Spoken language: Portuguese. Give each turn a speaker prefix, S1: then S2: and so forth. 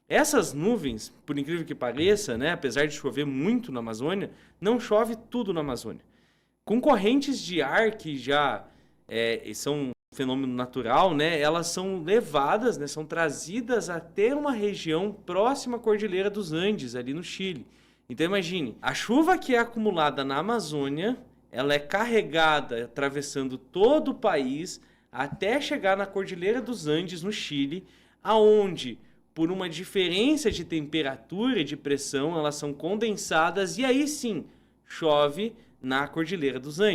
S1: Essas nuvens, por incrível que pareça, né, apesar de chover muito na Amazônia, não chove tudo na Amazônia. Com correntes de ar que já são um fenômeno natural, né, elas são levadas, né, são trazidas até uma região próxima à Cordilheira dos Andes, ali no Chile. Então imagine, a chuva que é acumulada na Amazônia, ela é carregada atravessando todo o país até chegar na Cordilheira dos Andes, no Chile, aonde, por uma diferença de temperatura e de pressão, elas são condensadas e aí sim chove na Cordilheira dos Andes.